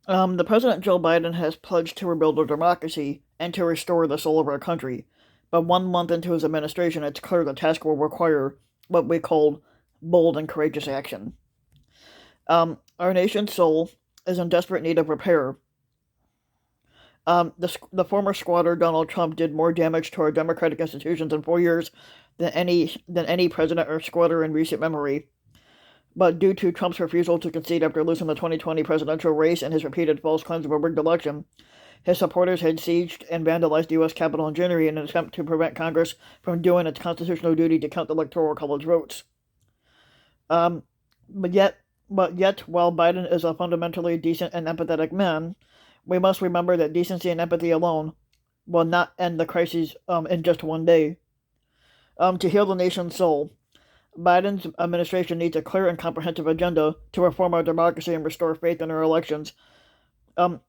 The President Joe Biden has pledged to rebuild our democracy and to restore the soul of our country. But 1 month into his administration, it's clear the task will require what we call bold and courageous action. Our nation's soul is in desperate need of repair. The former squatter Donald Trump did more damage to our democratic institutions in 4 years than any president or squatter in recent memory. But due to Trump's refusal to concede after losing the 2020 presidential race and his repeated false claims of a rigged election, his supporters had sieged and vandalized the U.S. Capitol in January in an attempt to prevent Congress from doing its constitutional duty to count the Electoral College votes. Um, but yet, while Biden is a fundamentally decent and empathetic man, we must remember that decency and empathy alone will not end the crises in just one day. To heal the nation's soul, Biden's administration needs a clear and comprehensive agenda to reform our democracy and restore faith in our elections. Um,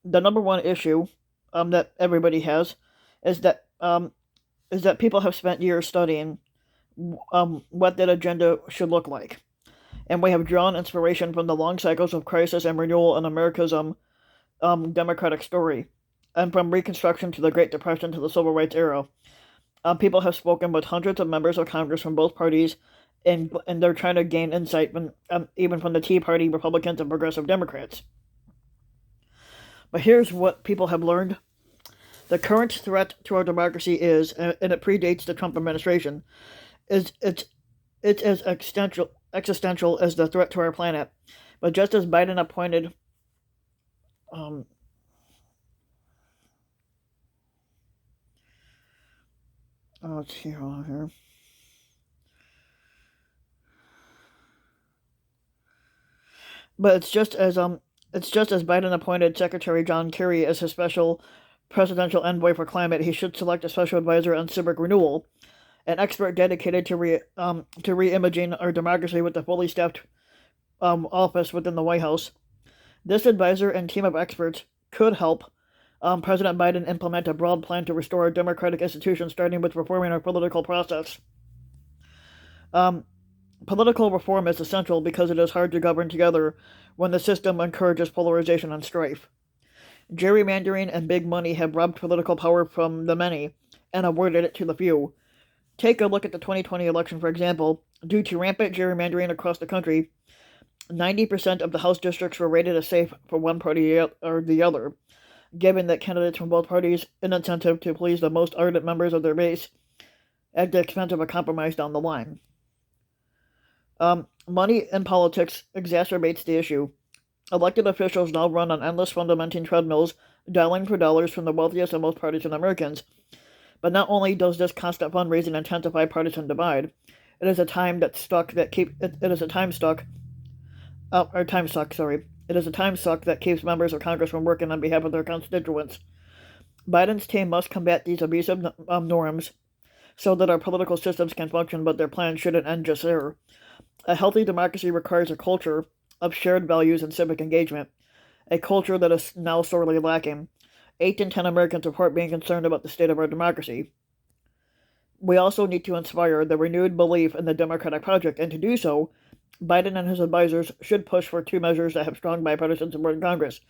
the number one issue that everybody has is that people have spent years studying what that agenda should look like, and we have drawn inspiration from the long cycles of crisis and renewal in America's democratic story, and from Reconstruction to the Great Depression to the Civil Rights era. People have spoken with hundreds of members of Congress from both parties, and they're trying to gain insight from even from the Tea Party, Republicans, and Progressive Democrats. But here's what people have learned: the current threat to our democracy is, and it predates the Trump administration, is it's as existential as the threat to our planet. But just as Biden appointed, um, let's see here. But it's just as Biden appointed Secretary John Kerry as his special presidential envoy for climate. He should select a special advisor on civic renewal, an expert dedicated to re-imaging our democracy with a fully staffed office within the White House. This advisor and team of experts could help President Biden implement a broad plan to restore our democratic institutions, starting with reforming our political process. Um, Political reform is essential because it is hard to govern together when the system encourages polarization and strife. Gerrymandering and big money have robbed political power from the many and awarded it to the few. Take a look at the 2020 election, for example. Due to rampant gerrymandering across the country, 90% of the House districts were rated as safe for one party or the other, giving that candidates from both parties an incentive to please the most ardent members of their base at the expense of a compromise down the line. Money in politics exacerbates the issue. Elected officials now run on endless fundamenting treadmills, dialing for dollars from the wealthiest and most partisan Americans. But not only does this constant fundraising intensify partisan divide, it is a time that's stuck that keep it is a time stuck or time suck, sorry. It is a time suck that keeps members of Congress from working on behalf of their constituents. Biden's team must combat these abusive norms so that our political systems can function, but their plan shouldn't end just there. A healthy democracy requires a culture of shared values and civic engagement, a culture that is now sorely lacking. 8 in 10 Americans report being concerned about the state of our democracy. We also need to inspire the renewed belief in the democratic project, and to do so, Biden and his advisors should push for two measures that have strong bipartisan support in Congress: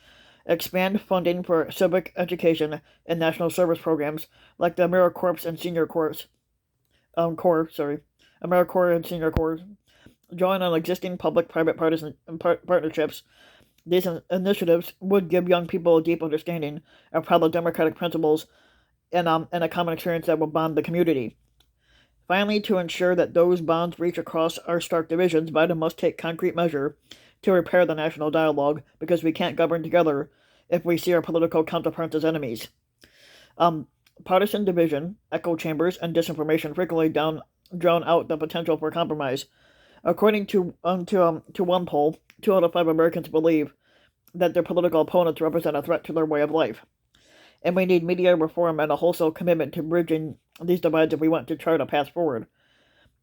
expand funding for civic education and national service programs like the AmeriCorps and Senior Corps, AmeriCorps and Senior Corps, drawing on existing public-private partisan partnerships. These initiatives would give young people a deep understanding of how the democratic principles and a common experience that will bond the community. Finally, to ensure that those bonds reach across our stark divisions, Biden must take concrete measure to repair the national dialogue, because we can't govern together if we see our political counterparts as enemies. Partisan division, echo chambers, and disinformation frequently drown out the potential for compromise. According to one poll, 2 out of 5 Americans believe that their political opponents represent a threat to their way of life. And we need media reform and a wholesale commitment to bridging these divides if we want to chart a path forward.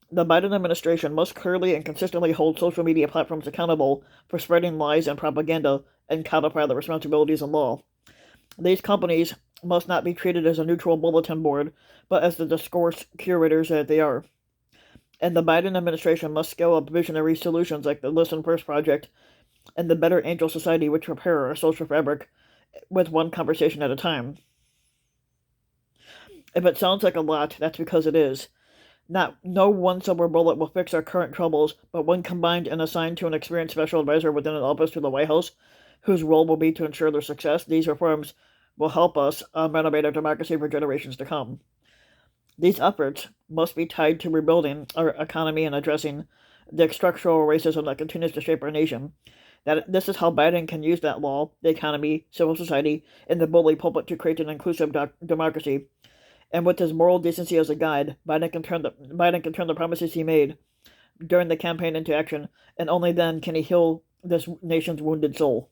The Biden administration must clearly and consistently hold social media platforms accountable for spreading lies and propaganda and codify the responsibilities in law. These companies must not be treated as a neutral bulletin board, but as the discourse curators that they are. And the Biden administration must scale up visionary solutions like the Listen First Project and the better angel society which repair our social fabric with one conversation at a time. If it sounds like a lot, that's because it is. No one silver bullet will fix our current troubles, but when combined and assigned to an experienced special advisor within an office to the White House, whose role will be to ensure their success, these reforms will help us renovate our democracy for generations to come. These efforts must be tied to rebuilding our economy and addressing the structural racism that continues to shape our nation. That this is how Biden can use that law, the economy, civil society, and the bully pulpit to create an inclusive democracy. And with his moral decency as a guide, Biden can turn the promises he made during the campaign into action, and only then can he heal this nation's wounded soul.